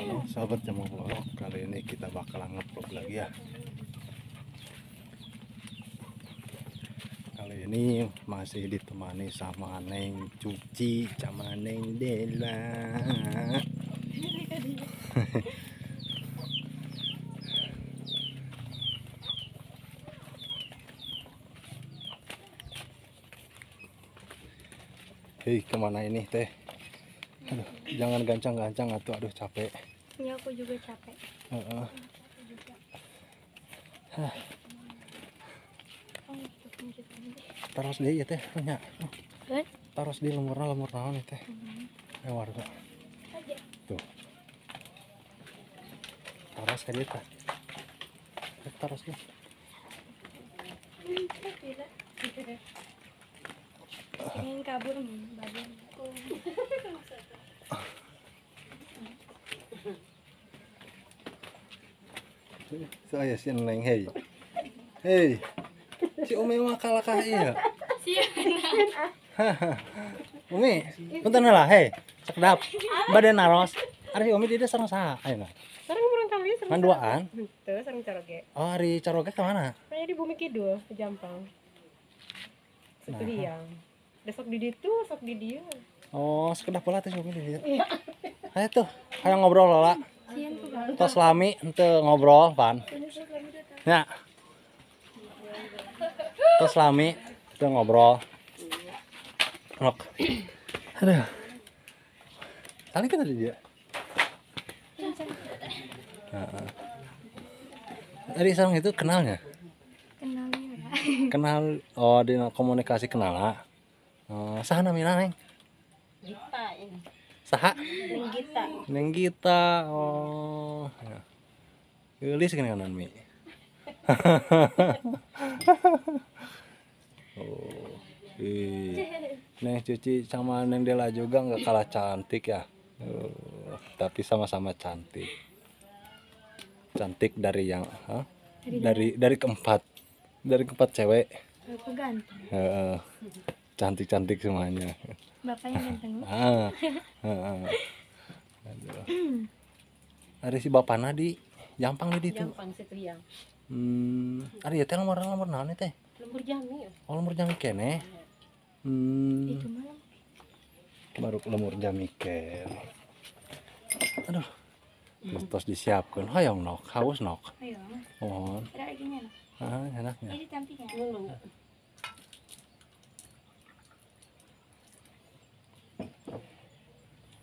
Halo sahabat Jamal Vlog, kali ini kita bakalan nge-vlog lagi ya. Kali ini masih ditemani sama Neng Cuci sama Neng Dela. Hei, kemana ini teh? Aduh, jangan gancang-gancang atuh, aduh capek. Ya aku juga capek. Heeh. Taros deh ya teh, nya. Taros di lemur naon nih teh. Warga. Tuh. Taros ka dieu tah. Taros deh. Ingin kabur bagian. Saya si Neng, hei. Hei. Si Umi mah kalah ka ieu. Umi, punten lah, hei. Sakedap. Badan naros. Ari si Umi di dieu sareng saha? Ayeuna. Sareng urang kali sareng. Manduaan. Teu sareng Caroge. Oh, ari Caroge ka mana? Saya di Bumi Kidul, ke Jampang. Situ Liang. Besok di ditu, sok di dieu. Oh, sekedap pula teh si Umi di dieu. Ayo tuh, hayang ngobrol Lola. Sieun tuh kan. Tos lami henteu ngobrol, Pan. Ya. Tos lami henteu ngobrol. Nok. Aduh. Tadi kan tadi dia. Heeh. Tadi sareng itu kenalnya. Kenalnya. Kenal oh di komunikasi kenal. Saha namina Neng? Gita ini. Saha? Neng Gita. Neng Gita. Oh. Ya. Geulis kenalan Mi. Oh. Neng Cuci sama Neng Dela juga nggak kalah cantik ya. Tapi sama-sama cantik. Cantik dari yang dari keempat. Dari keempat cewek. Aku ganteng. Cantik-cantik semuanya. Bapaknya ganteng. Aduh. Ada si bapana di Jampang di ditu. Jampang situ Liang. Ari teh lemur naon teh? Lembur Jami. Oh, lemur jami kene. Itu malam. Baru lemur jami ken. Aduh. Tos disiapkeun. Hoyong nok, haus nok. Ayo. Mohon. Ada lagi nya. Enaknya. Ini tampingnya. Dulu.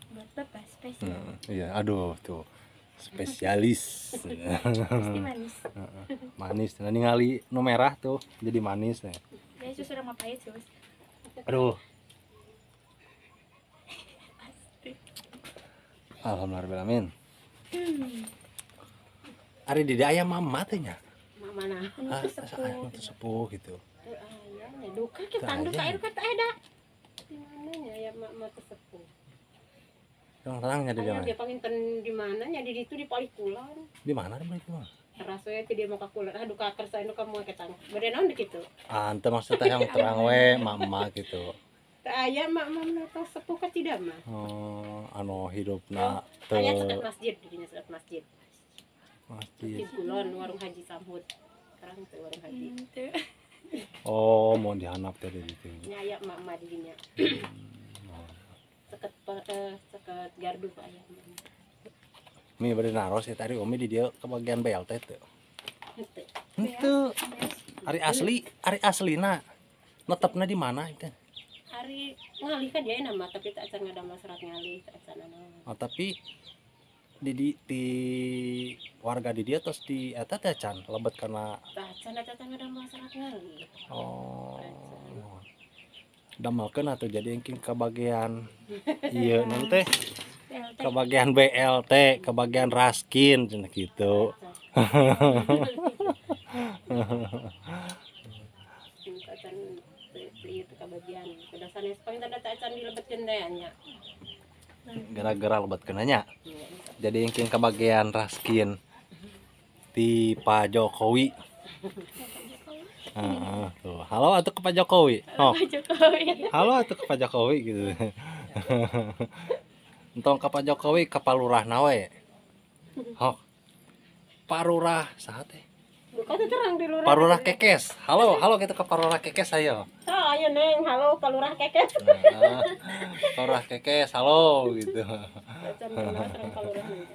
Buat bapak spesial. Iya, aduh tuh. Spesialis. Pasti manis. Manis. Nah, ningali nu merah tuh jadi manis ya. Ya susu sama pahit sus. Aduh. Alhamdulillah. Ari di aya mama teh nya. Mana? Itu sepuh gitu. Ayahnya duka kita tanduk air kata ada. Di mananya ya mak sesepuh. Terang-terang nya di Ayah mana? dia panginten di mananya di ditu di Palikulan. Di mana di mana? Rasanya teh dia mau ka kulon. Aduh ka kersa nu kamu ketang. Bade naon kitu. Ante maksudnya yang terang we mama gitu. Teh aya mak teh sepuh ka tidak mah. Oh, anu hidupna teu Aya sekat masjid di dinya sekat masjid. masjid. Di Kulon warung Haji Samhud. Sekarang teh warung Haji. Oh, mau dihanap teh di ditu. Nya aya mak di dinya. Sekat gardu Pak aya. Mi bade naros ya tadi Umi di dia ke bagian BLT teh. Henteu. Ari aslina. Netepna di mana itu? Ari ngalih ka dia nama tapi tak acan ngadamel serat ngalih tak acan Oh, tapi di warga di dia terus di eta teh can lebet karena tak acan ngadamel serat ngalih. oh damelkeun atuh jadi engking ke bagian ieu naon teh ke bagian BLT ke bagian Raskin cenah gitu. Acan itu ka bagian kudasan paling tanda tak acan dilebetkeun teh nya. Gara-gara lebetkeun nya. Jadi engking ke bagian Raskin di Pak Jokowi. Tuh. Halo atuh ke Pak Jokowi. Oh. Pak Jokowi. Halo atuh ke Pak Jokowi gitu. Entong ke Pak Jokowi ke Palurah nawe. Hok. Pak Lurah saha teh? Buka tuh terang di lurah. Pak Lurah Kekes. Halo, halo kita ke Pak Lurah Kekes ayo. Ayo Neng, halo Pak Lurah Kekes. Nah, Pak Lurah Kekes, halo gitu. Bacan kenal terang Pak Lurah nih.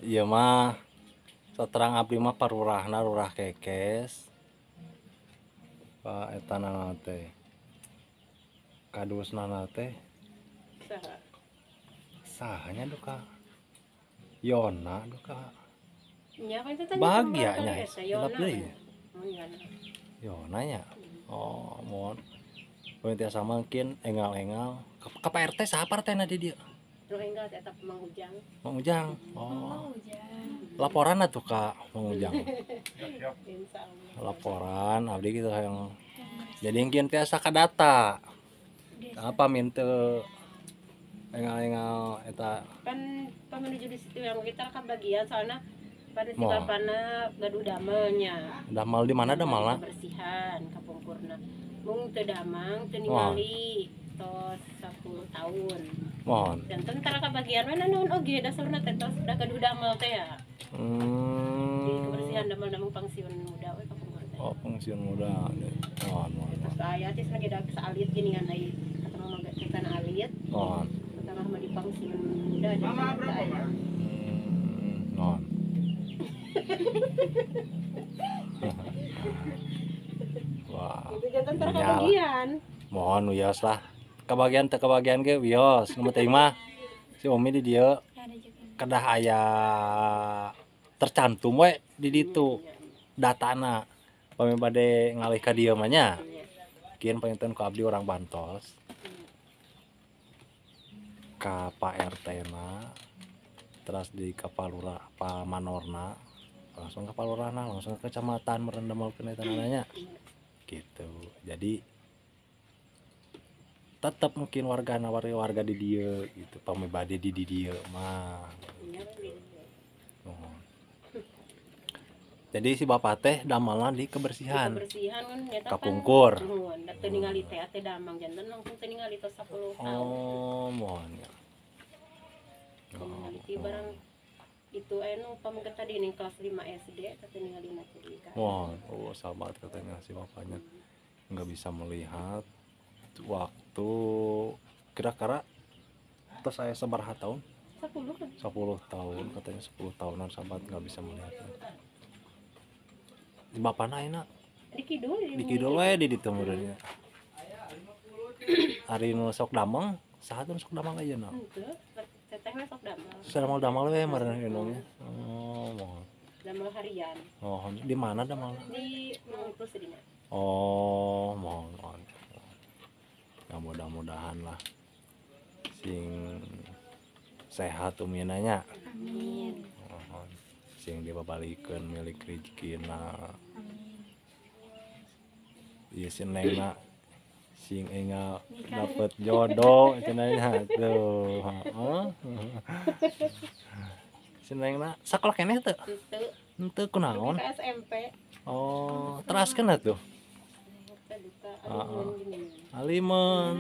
Iya mah saterang abdi mah Pak Lurahna Lurah Kekes. Pak eta nana teh. Kadusna teh Saha? sahanya duka. Yona duka. Nya kan itu tanya Bahagianya sama ya. Yona. Tetap deui. Oh iya. Yona nya. Oh, mohon. Poin tiasa mungkin engal-engal. Ke Pak RT saha partena di dieu? Terus enggak tetap Mang Ujang. Mang Ujang. Oh. Laporan atuh Kak Mang Ujang. Insyaallah. Laporan abdi gitu yang jadi engkeun tiasa kadata. Apa minta engal-engal eta Kan menuju di situ yang kita kan bagian soalnya pada si Moh. bapana gaduh damelnya. damal di mana damalna? Kebersihan kapungkurna. Mung teu damang teu ningali tos 10 tahun. Mohon. Dan tentara kebagian mana naon oge dasarna teh tos da gaduh damel teh ya. Di kebersihan damel-damel pangsiun muda we kapungkur teh. Oh, pensiun muda. Mohon, mohon. Terus aya teh lagi da saalit gini kan ai kata mama kita na alit. Mohon. Pertama mah di pangsiun muda jadi aya. Mohon. Wah. Itu jantan tentara Nyala. kebagian. Mohon wios lah. Kebagian teu kebagian ge wios. Nu penting mah si Umi di dieu kedah aya tercantum we di ditu datana. Pami bade ngalih ka dieu mah nya. Kieu panginten ku abdi orang Bantos. Ka Pak RT na terus di Kapalura Pak Manorna langsung ke Palurana langsung ke kecamatan merendemalkeun eta nanya gitu. Jadi tetap mungkin warga di dieu gitu pami bade di dieu mah. Oh. Jadi si bapak teh damalna di kebersihan. Kebersihan kan eta Kapungkur. Nuhun, da teu ningali teh teh damang janten langsung teu ningali tos 10 tahun. Oh, mohon ya. Ningali ti barang itu anu pamungket tadi ning kelas 5 SD teh ningali na teh kan. Mohon. Oh, sahabat katanya si bapaknya nggak bisa melihat waktu kira-kira terus saya sabaraha tahun? 10 kan. 10 tahun katanya 10 tahunan sahabat nggak bisa melihat. Bapakna ayeuna Di kidul di kidul we di ditu meureunnya. Ari nu sok damang, saha tuh sok damang ayeuna? Henteu, teteh we sok damel. Damal we meureun indungnya. Oh, mohon. Damel harian Mohon. Di mana damalna? di Mangupus dinya. Oh, mohon. Ya mudah-mudahan lah sing sehat uminanya. Amin. Mohon. Sing dibabalikeun milik rezekina. Ieu si nengna sing engal dapet jodoh cenah tuh. Heeh. Si nengna sakola keneh teu? Henteu, Henteu kunaon? ke SMP. Oh, teraskeun atuh. Teh duka alimun gini. Alimun.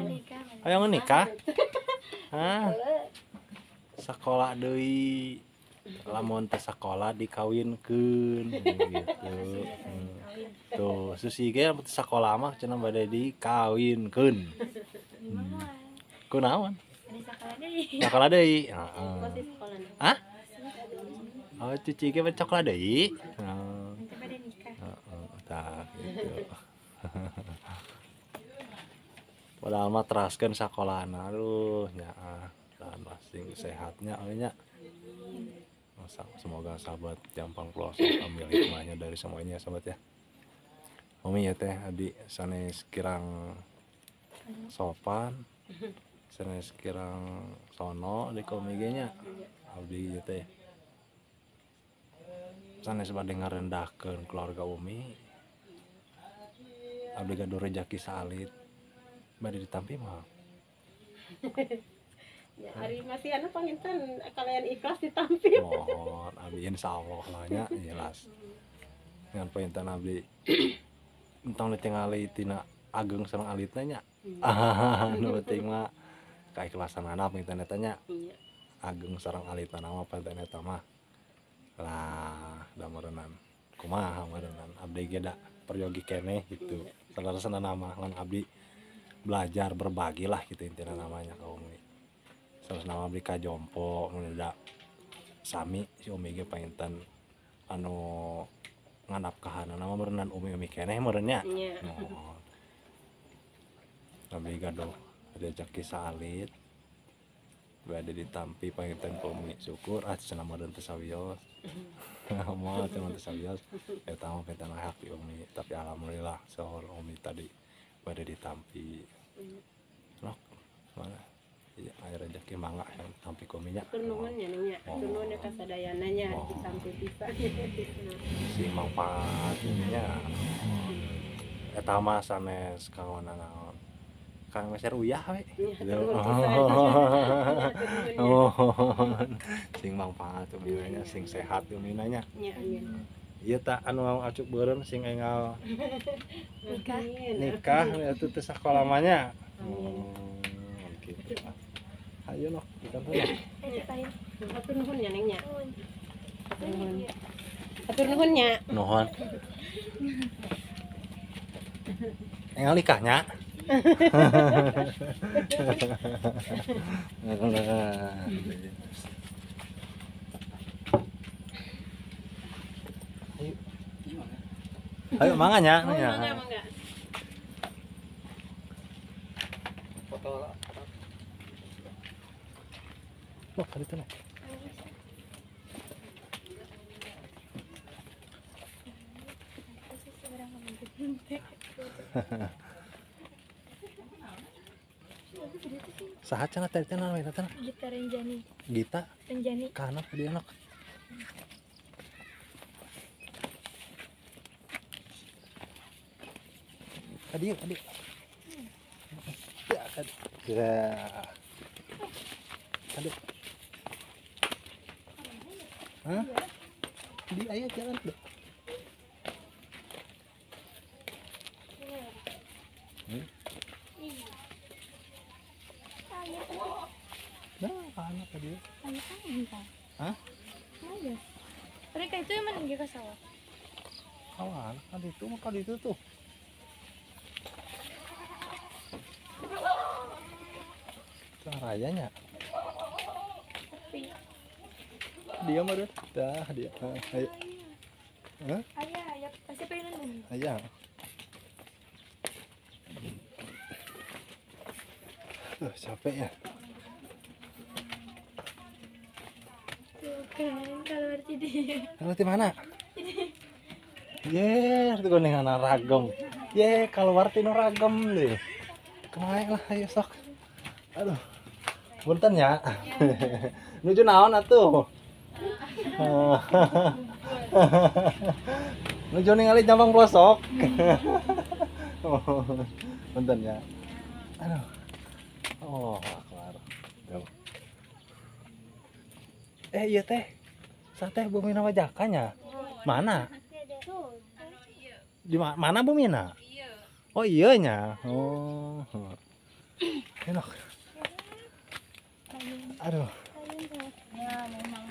Hayang nikah? Hah? Sakola deui. Lamun teh sakola dikawinkeun gitu. Tuh, susi ge teh sakola mah cenah bade dikawinkeun. Kunaon? Sakola deui. Heeh. Masih sekolah nih. Hah? Oh, cuci ge sakola deui. Heeh. Heeh, tah gitu. Padahal mah teraskeun sakolana. Aduh, nyaah. Dan sing sehatnya nya. Semoga sahabat Jampang Pelosok ambil hikmahnya dari semuanya sahabat ya. Umi ya teh adi sanes kirang sopan, sanes kirang sono di komigenya. Abdi ya teh sanes bade ngarendahkeun keluarga Umi. Abdi gaduh rejaki salit. Bade ditampi mah. Ya, hari masih anu panginten kalian ikhlas ditampil. Mohon abdi insyaallah lah nya jelas. Dengan pointan abdi entong ditingali tina ageng sareng alitna nya. Nu penting mah keikhlasan anak internet tanya Iya. ageng sareng alita nama internet mah lah da meureunnan kumaha meureunnan abdi ge da peryogi keneh gitu salarasana nama ngan abdi belajar berbagi lah gitu intinya namanya ka Umi salah nama abdi kajompo nu da sami si Umi ge painten anu nganapkahanna nama meureunnan Umi keneh meureunnya Iya. abdi gaduh rezeki salit ada ditampi panginten ku Umi syukur cenah meureun teu sawios moal cenah teu sawios eta mah penting hak di Umi tapi alhamdulillah saur Umi tadi bade ditampi nok mana iya aya rezeki mangga yang tampi ku Umi nya Atur nuhun nya nya. Atur nuhun ya kasadayana nya ditampi pisan. si manfaat ininya eta mah sanes kawanana naon Kang Meser uyah we. Sing manfaat uminanya sing sehat uminanya. Nya amin. Ieu tah anu acuk beureun sing enggal Nikah. nikah atuh teh sakola mah nya. Kitu. Ayo noh kita teh. Atur nuhun nya neng nya. Atur nuhun. Atur nuhun nya. Nuhun. Enggal nikahnya. Ayo manganya Oh, mangga. Loh, kali itu. Sahat cenah teh teh namanya teh. Gita Renjani. Gita Renjani. kana dia anak. Adik. Ya, adik. Ya. Aduh. Hah? Di ayah jalan deh. Nah, anak tadi. Anak entah. Hah? Ayo. Mereka itu yang meninggal ke sawah. Kawan, kan itu mah kan itu tuh. Caranya Tapi dia mah dah dia. Ayo. Hah? ayah, ayah pasti pengen nonton. Ayah. Capek ya. Tuh kan kalau berarti dia. Kalau di mana? Ye, itu dengan ragam. Ye, keluar tino ragam deh. Kemarin lah, ayo sok. Aduh, punten ya. Nuju naon atuh? Nuju ningali Jambang Pelosok. Punten ya. Aduh. Oh, keluar. Iya teh. Sateh Bumina wajakanya. Mana? Di mana Bumina? Oh iya nya. Oh. Enak. Aduh. Ya memang.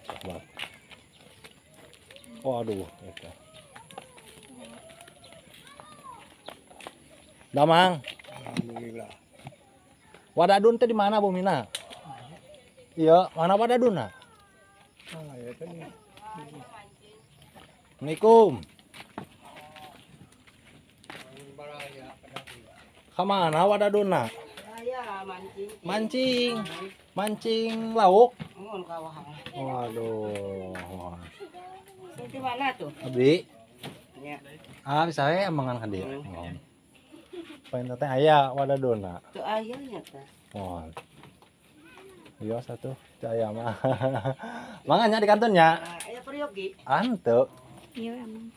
Sabar. Waduh, eta. Damang. Alhamdulillah. Wadadun teh di mana Bumina? Iya, mana Wadaduna? Ya tadi. Assalamualaikum. Kamana Wadaduna? Saya mancing. Mancing lauk. Ngun kawah. Waduh. Di mana tuh? Abdi. Ya. Bisa we emangan ka dieu. Pain teh aya Wadaduna. Tuh ayahnya teh. Oh. Iya satu caya mah. Manganya di kantornya. Ayah peryogi. Anteu. Iya emang.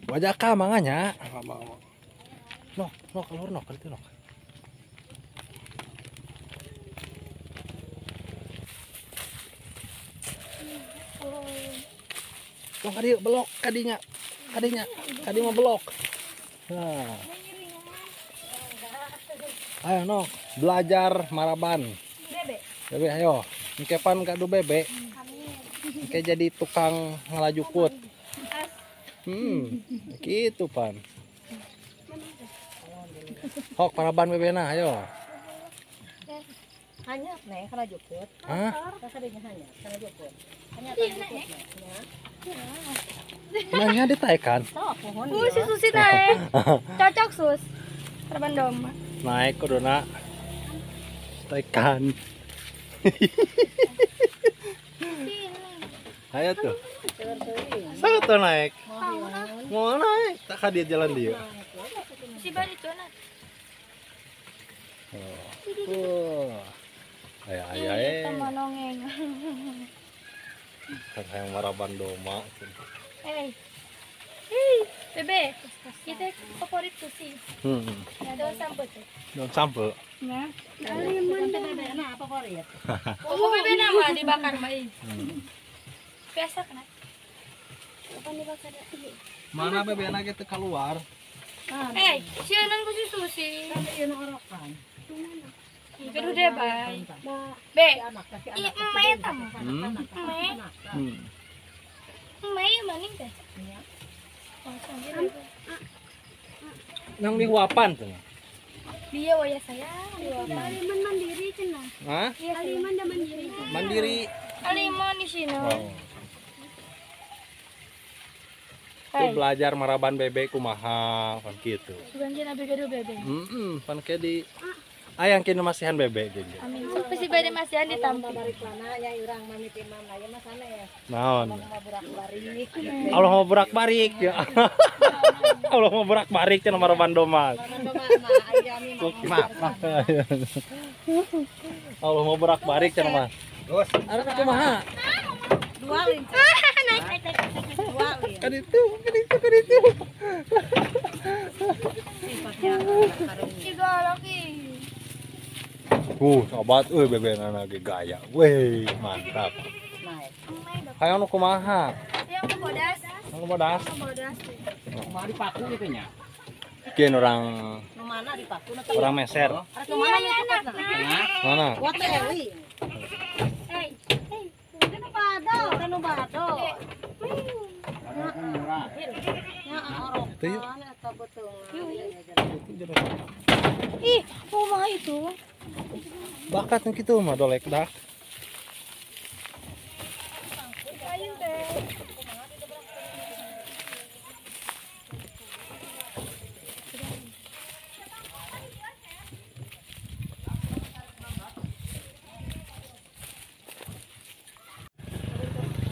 Wajah ka manganya. Mau. Nok keluar nok itu nok. Tong kadi belok kadinya. Kadi mah belok. Nah. Ayo nok, belajar maraban. Bebe. Bebe ayo. Ngkepan kadu bebe. Ngke jadi tukang ngelajukut. Gitu pan. Hok maraban bebena ayo. Hanya nih kana jukut. Hah? Kasadinya hanya kana jukut. Hanya Iya, kana Nek. jukut. Nanya ditaikkan. Sok pohon. Si Susi naik. Cocok sus. Korban doma. Naik kuduna. Taikan. Ayo tuh. Satu naik. Mau naik. Tak dia jalan dia. Si Bari tuh nak. Ayah. Sama nongeng. Kan yang maraban doma. Hei, Bebe, kita favorit Susi. Ya, daun sambut tuh. Daun sampel. Nah, Nah, apa favorit? oh Bebe nama dibakar mai. Biasa kan? Apa dibakar itu? Mana bebena gitu keluar? Hei, sianan ku si Susi. Ieu nu orokan. Kedua deh, bay. Be, iya emak ya tamu. Emak ya maning teh. Nang dihuapan tuh. Dia waya saya. Aliman mandiri cenah. Hah? Aliman da mandiri. Mandiri. Aliman di sini. Tuh belajar maraban bebek kumaha kan gitu. Ganjin abi gaduh bebe. Pan ke di ayang kini masihan bebek gitu. Amin. Sampai si bade masihan ditampi. Mana ya urang mamit imam aya mah sana ya. Naon? Burak-barik. Allah mau berak-barik ya. Allah mau berak-barik cenah maraban doma. Maaf. Allah mau berak-barik cenah mah. Terus. Ada kumaha? Dua lin. Naik. Dua lin. Kan itu. Sifatnya Tiga lagi. Sobat bebena lagi gaya. Weh, mantap. naik. Hayang nu kumaha? Yang ke bodas. Anu bodas. Bodas. Mau dipaku gitu nya. Kieu orang Nu mana dipaku na orang meser. Ada nu mana nu cepat na. Mana? Wat eli. Hei. Kanu bado. Kanu bado. Murah. Ya orok. Tuh, yuk. Eta beuteung. Ih, rumah itu. Bakat gitu mah dolek dah. Kayu teh.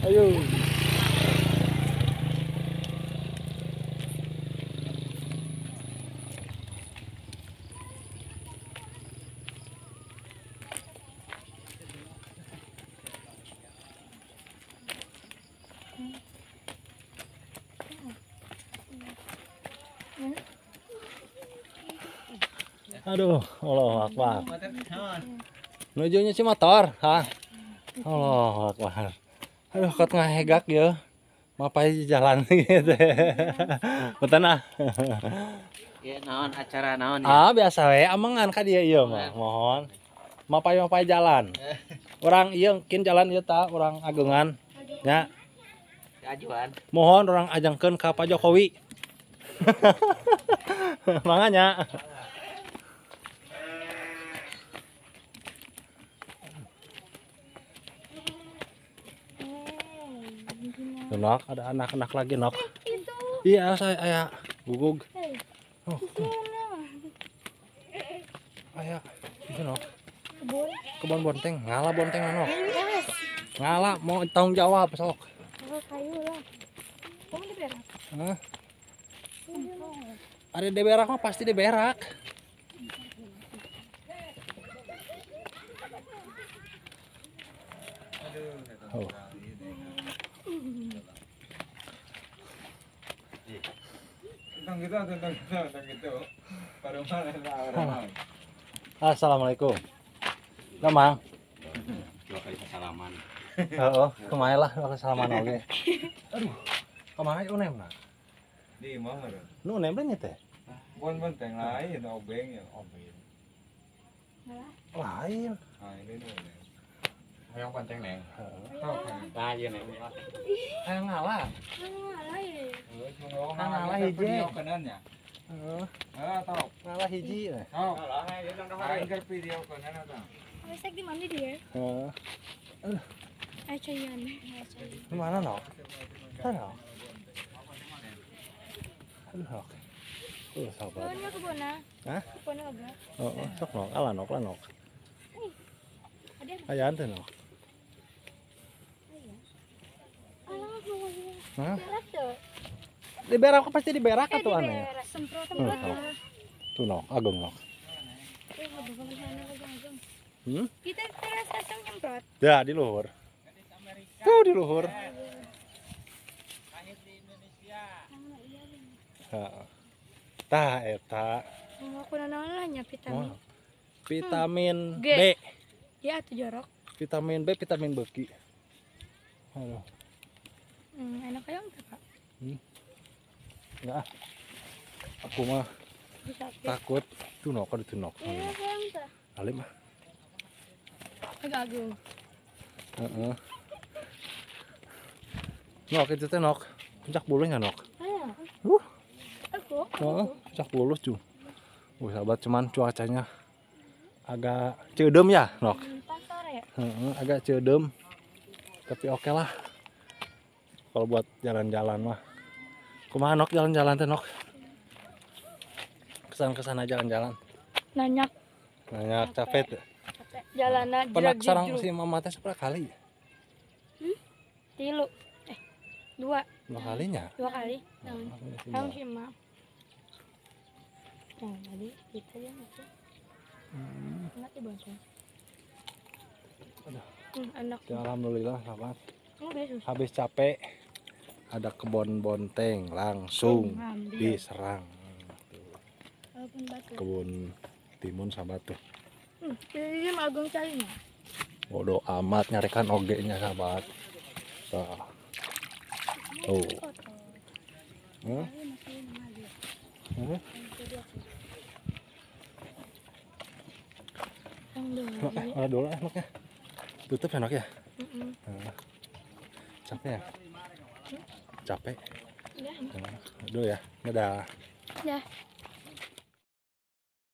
Ayo. Aduh, Allahu Akbar. Nujunya si motor, ha? Allahu Akbar. Aduh, kot ngahegak ya. Mapai jalan gitu. Betul ah. Ya naon acara naon ya. Ah, biasa we amangan ka dia ieu mah. Mohon. Mapai jalan. Orang ieu kin jalan ieu ta, orang agengan. Nya. Ajuan. Mohon orang ajangkeun ka Pak Jokowi. Manganya. Nok, ada anak-anak lagi nok. Itu. Iya, saya gugug. Hei. Oh, aya, itu nok. Kebun. Kebun bonteng, ngala bonteng nok. Ngala mau tanggung jawab sok. Kayu lah. Kamu di berak. Hah? Ada di berak mah pasti di berak. Oh. Tentang gitu. Baru malah. Assalamualaikum. Gamang. Coba kali salaman. Heeh, kumaha lah salaman oge. Aduh. Kemana unem nah? Di mana? Nu unem nya teh. Bukan benteng lain, obeng ya obeng. Lain. Nah ini nih. Yang benteng neng. Tahu kan? Nah, iya nih. Aya ngalah. Ngalah hiji. Kanannya. Heeh. Tahu. Ngalah hiji teh. Tahu. Lain ke video kanan atau? Masak di mana dia? Heeh. Acayan. Di mana nok? Sana. Aduh nok. Sabar. Kebunnya kebuna. Hah? Kebunnya agak. Heeh, sok nok, ala nok, lah nok. Ada. Ayaan teh nok. Alah, kebunnya. Hah? Berat tuh. Diberak pasti diberak atuh aneh. Semprot Hmm, semprot. Tuh nok, ageng nok. Nggak bakal kesana lagi langsung. Hmm? Kita terus langsung nyemprot. Ya, di luhur. Tuh di luhur. Heeh. Tah eta Mau aku nanya vitamin. mah vitamin G. B. Ya tuh jorok. Vitamin B, vitamin beki. Aduh, Enak kayak enggak, Pak? enggak. Aku mah Bisa. takut tuh nok, ada tuh nok. Iya, kayak enggak. Alim mah. Agak agung. Heeh. Nok itu teh nok. Puncak bulunya nok. Ayo. Aku. Heeh, puncak bulu cu. Sahabat cuman cuacanya agak ceudem ya, nok. Pas sore ya? Heeh, agak ceudem. Tapi oke lah. Kalau buat jalan-jalan mah. Kumaha nok jalan-jalan teh nok? Kesan-kesana jalan-jalan. Nanya Nanya capek. jalanan Pernah jerak sarang jerak. si mama teh seberapa kali? Tilu. Dua. 2 kalinya. 2 kali. Si Kamu Mama. sih, Ma. Nah, tadi kita yang itu. Enak ya, Bang. Enak. Ya, alhamdulillah sahabat. Besus. Habis capek ada kebun bonteng langsung Ambil. diserang. Walaupun batu. Kebun timun sahabat tuh. Jadi dia agung carinya. Bodoh amat nyarikan oge-nya sahabat. Tuh. Oh. Hah? Hah? Yang dulu. Mana dulu enaknya? Tutup enak ya? Mm-mm. Nah. Capek ya? Capek? Ya, Aduh ya, dadah. ya.